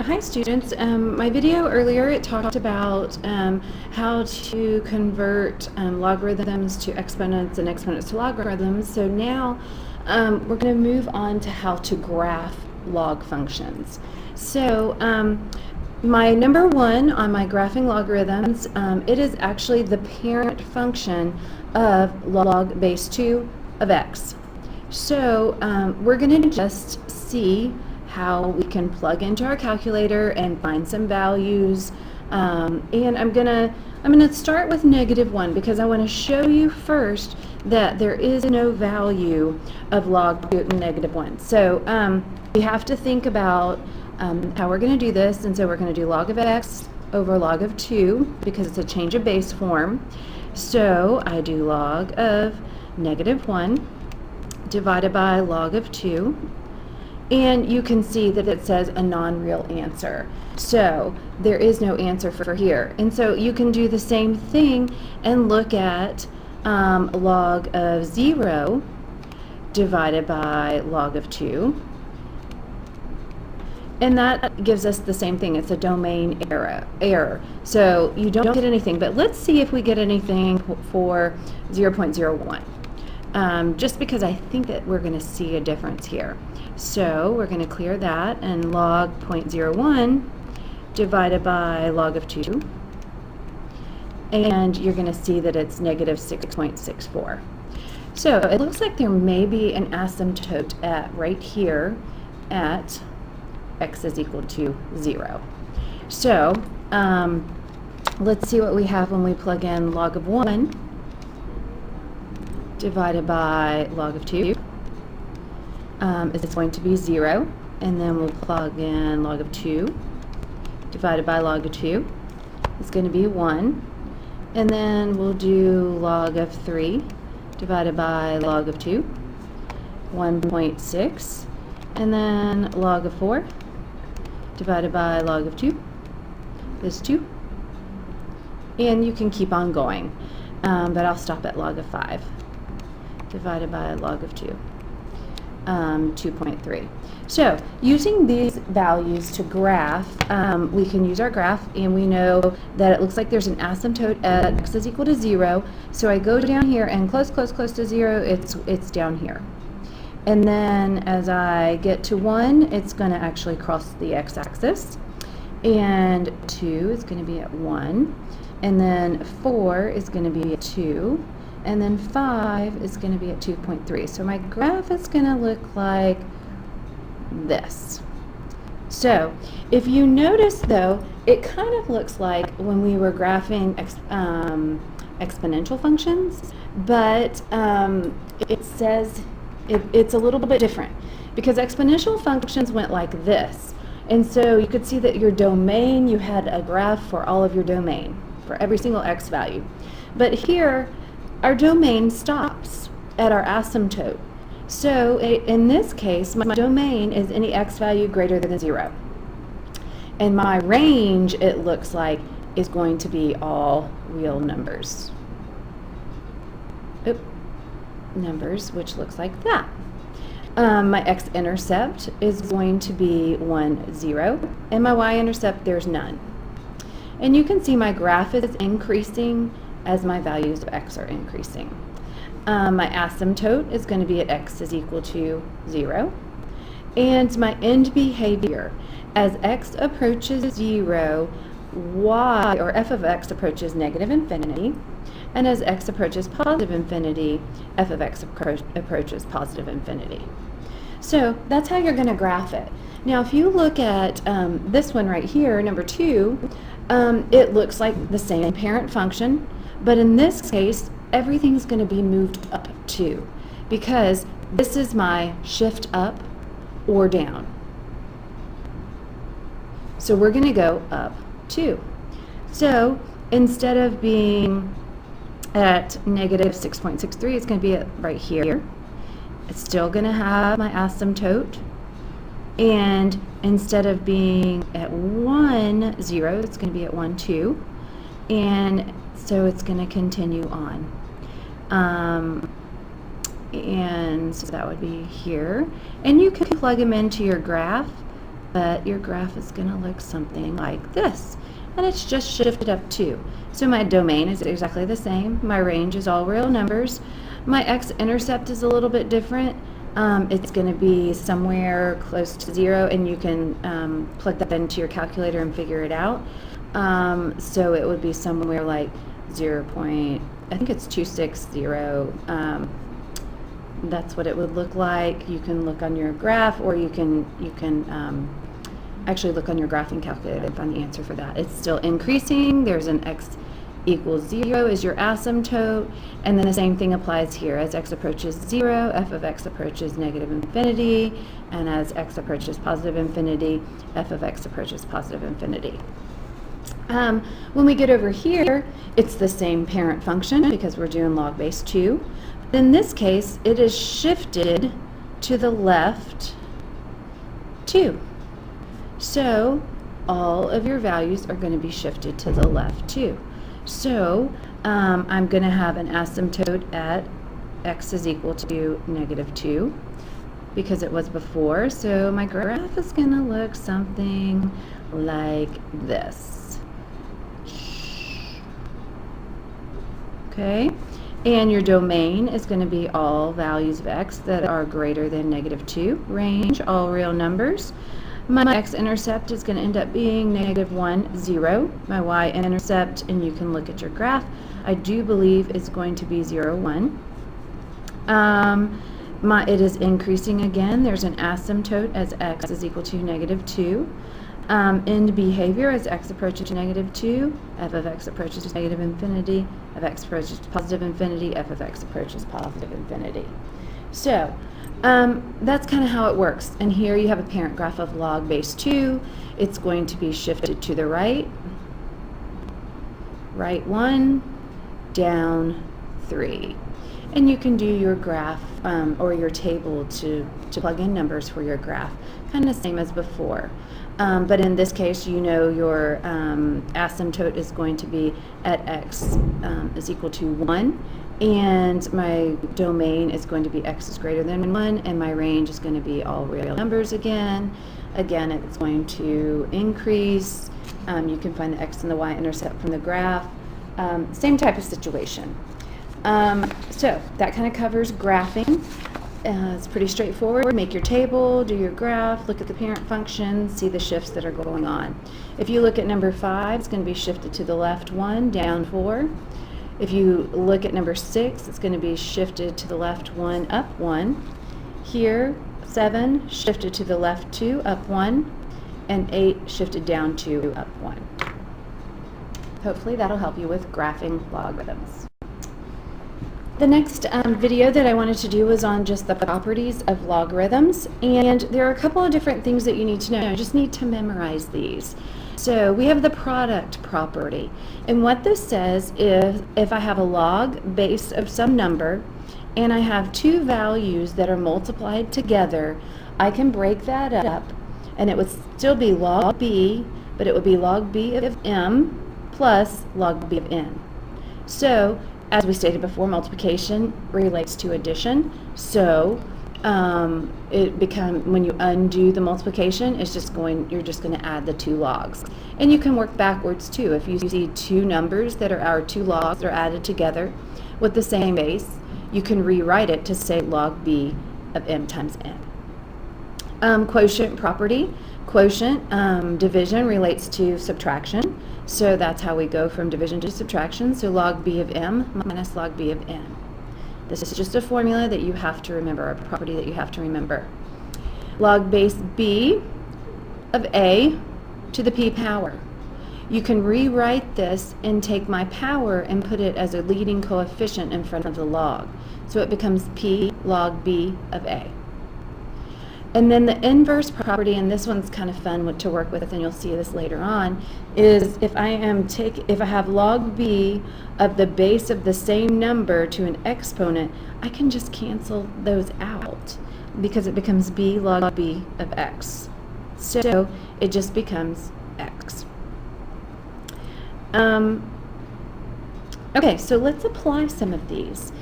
Hi students. My video earlier, it talked about how to convert logarithms to exponents and exponents to logarithms. So now we're going to move on to how to graph log functions. So my number one on my graphing logarithms, it is actually the parent function of log base 2 of x. So we're going to just see how we can plug into our calculator and find some values. And I'm gonna start with -1 because I want to show you first that there is no value of log -1. So we have to think about how we're going to do this, and so we're going to do log of x over log of 2 because it's a change of base form. So I do log of -1 divided by log of 2. And you can see that it says a non-real answer. So there is no answer for here. And so you can do the same thing and look at log of 0 divided by log of 2. And that gives us the same thing. It's a domain error. So you don't get anything. But let's see if we get anything for 0.01. Just because I think that we're going to see a difference here. So we're going to clear that, and log 0.01 divided by log of 2. And you're going to see that it's -6.64. So it looks like there may be an asymptote at right here at x is equal to 0. So let's see what we have when we plug in log of 1 divided by log of 2. It's going to be 0, and then we'll plug in log of 2 divided by log of 2. It's going to be 1, and then we'll do log of 3 divided by log of 2, 1.6, and then log of 4 divided by log of 2 is 2, and you can keep on going, but I'll stop at log of 5 divided by log of 2. 2.3. So using these values to graph, we can use our graph, and we know that it looks like there's an asymptote at x is equal to 0. So I go down here and close to 0, it's down here. And then as I get to 1, it's going to actually cross the x-axis. And 2 is going to be at 1. And then 4 is going to be at 2. And then 5 is going to be at 2.3. So my graph is going to look like this. So if you notice, though, it kind of looks like when we were graphing exponential functions, but it says it's a little bit different because exponential functions went like this. And so you could see that your domain, you had a graph for all of your domain, for every single x value. But here, our domain stops at our asymptote. So in this case, my domain is any x value greater than 0. And my range, it looks like, is going to be all real numbers. Numbers, which looks like that. My x-intercept is going to be 1, 0. And my y-intercept, there's none. And you can see my graph is increasing as my values of x are increasing. My asymptote is going to be at x is equal to 0. And my end behavior, as x approaches 0, y, or f of x, approaches -infinity. And as x approaches positive infinity, f of x approaches positive infinity. So that's how you're going to graph it. Now if you look at this one right here, number 2, it looks like the same parent function. But in this case, everything's going to be moved up 2 because this is my shift up or down. So we're going to go up 2. So instead of being at -6.63, it's going to be at right here. It's still going to have my asymptote. And instead of being at 1, 0, it's going to be at 1, 2. And so it's going to continue on. And so that would be here. And you can plug them into your graph but your graph is going to look something like this. And it's just shifted up 2. So my domain is exactly the same. My range is all real numbers. My x-intercept is a little bit different. It's going to be somewhere close to 0, and you can plug that into your calculator and figure it out. So it would be somewhere like 0. I think it's 260. That's what it would look like. You can look on your graph, or you can actually look on your graphing calculator and find the answer for that. It's still increasing. There's an x equals 0 is your asymptote, and then the same thing applies here. As x approaches 0, f of x approaches negative infinity, and as x approaches positive infinity, f of x approaches positive infinity. When we get over here, it's the same parent function because we're doing log base 2. In this case, it is shifted to the left 2. So all of your values are going to be shifted to the left 2. So I'm going to have an asymptote at x is equal to negative 2 because it was before. So my graph is going to look something like this. Okay, and your domain is going to be all values of x that are greater than negative 2. Range, all real numbers. My x-intercept is going to end up being negative 1, 0. My y-intercept, and you can look at your graph, I do believe is going to be 0, 1. It is increasing again. There's an asymptote as x is equal to negative 2. End behavior as x approaches negative 2, f of x approaches negative infinity, f of x approaches positive infinity, f of x approaches positive infinity. So that's kind of how it works. And here you have a parent graph of log base 2. It's going to be shifted to the right, right 1, down 3. And you can do your graph or your table to plug in numbers for your graph, kind of same as before. But in this case, you know your asymptote is going to be at x is equal to 1, and my domain is going to be x is greater than 1, and my range is going to be all real numbers again. Again, it's going to increase. You can find the x and the y-intercept from the graph. Same type of situation. So that kind of covers graphing. It's pretty straightforward. Make your table, do your graph, look at the parent function, see the shifts that are going on. If you look at number 5, it's going to be shifted to the left 1, down 4. If you look at number 6, it's going to be shifted to the left 1, up 1. Here, 7 shifted to the left 2, up 1, and 8 shifted down 2, up 1. Hopefully that'll help you with graphing logarithms. The next video that I wanted to do was on just the properties of logarithms, and there are a couple of different things that you need to know. You just need to memorize these. So we have the product property, and what this says is if I have a log base of some number and I have two values that are multiplied together, I can break that up and it would still be log b, but it would be log b of m plus log b of n. So as we stated before, multiplication relates to addition. So when you undo the multiplication, you're just going to add the two logs. And you can work backwards too. If you see two numbers that are two logs that are added together with the same base, you can rewrite it to say log b of m times n. Quotient property. Quotient division relates to subtraction. So that's how we go from division to subtraction. So log b of m minus log b of n. This is just a formula that you have to remember, a property that you have to remember. Log base b of a to the p power. You can rewrite this and take my power and put it as a leading coefficient in front of the log. So it becomes p log b of a. And then the inverse property, and this one's kind of fun to work with, and you'll see this later on, is if I have log b of the base of the same number to an exponent, I can just cancel those out because it becomes b log b of x. So it just becomes x. Okay, so let's apply some of these.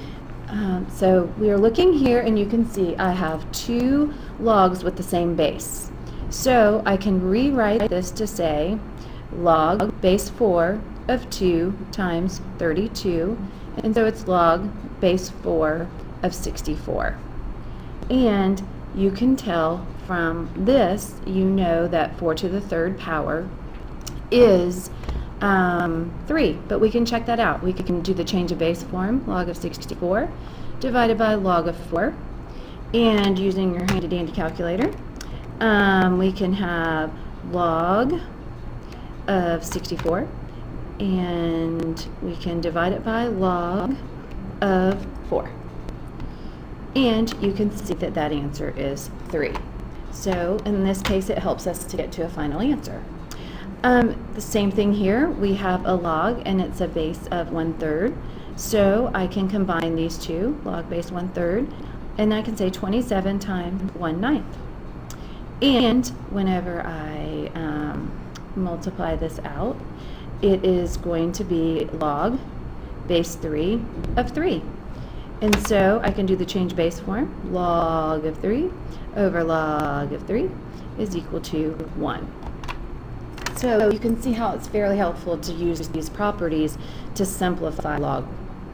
So we are looking here, and you can see I have two logs with the same base. So I can rewrite this to say log base 4 of 2 times 32, and so it's log base 4 of 64. And you can tell from this, you know that 4 to the third power is 3, but we can check that out. We can do the change of base form, log of 64 divided by log of 4, and using your handy dandy calculator, we can have log of 64, and we can divide it by log of 4. And you can see that that answer is 3. So in this case, it helps us to get to a final answer. The same thing here, we have a log and it's a base of 1/3. So I can combine these two, log base 1/3, and I can say 27 times 1/9. And whenever I multiply this out, it is going to be log base 3 of 3. And so I can do the change base form. Log of 3 over log of 3 is equal to 1. So you can see how it's fairly helpful to use these properties to simplify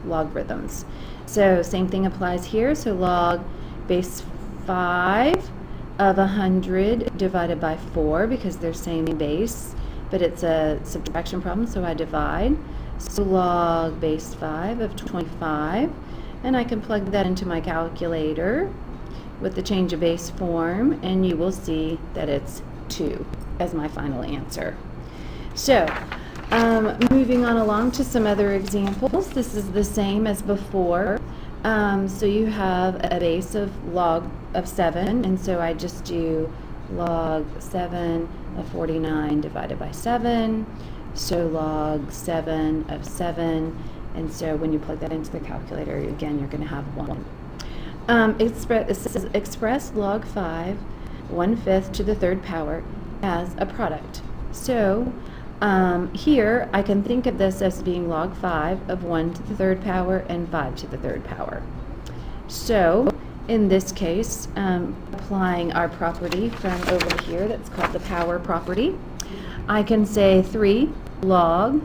logarithms. So same thing applies here. So log base 5 of 100 divided by 4, because they're same base, but it's a subtraction problem, so I divide. So log base 5 of 25, and I can plug that into my calculator with the change of base form, and you will see that it's 2 as my final answer. So moving on along to some other examples. This is the same as before. So you have a base of log of 7, and so I just do log 7 of 49 divided by 7. So log 7 of 7, and so when you plug that into the calculator, again, you're going to have 1. It says express log 5 1/5 to the third power as a product. So here I can think of this as being log 5 of 1 to the third power and 5 to the third power. So in this case, applying our property from over here that's called the power property, I can say 3 log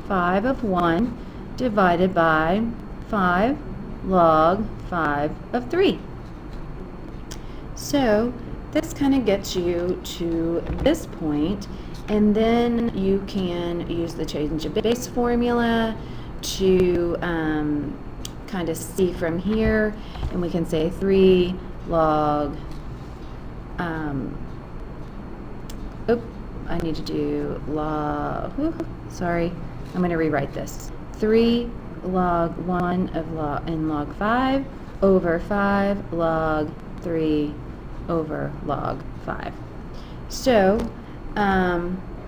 5 of 1 divided by 5 log 5 of 3. So this kind of gets you to this point, and then you can use the change of base formula to kind of see from here, and we can say 3 log, I need to do log, sorry, I'm going to rewrite this. 3 log 1 of log 5 over 5 log 3 over log 5. So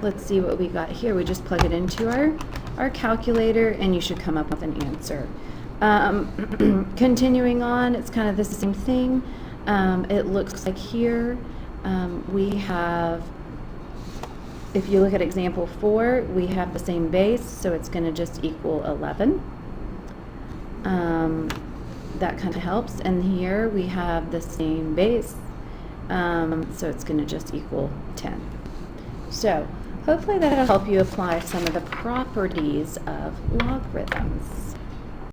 let's see what we got here. We just plug it into our calculator, and you should come up with an answer. Continuing on, it's kind of the same thing. It looks like here we have, if you look at example 4, we have the same base, so it's going to just equal 11. That kind of helps. And here we have the same base, so it's going to just equal 10. So hopefully that'll help you apply some of the properties of logarithms.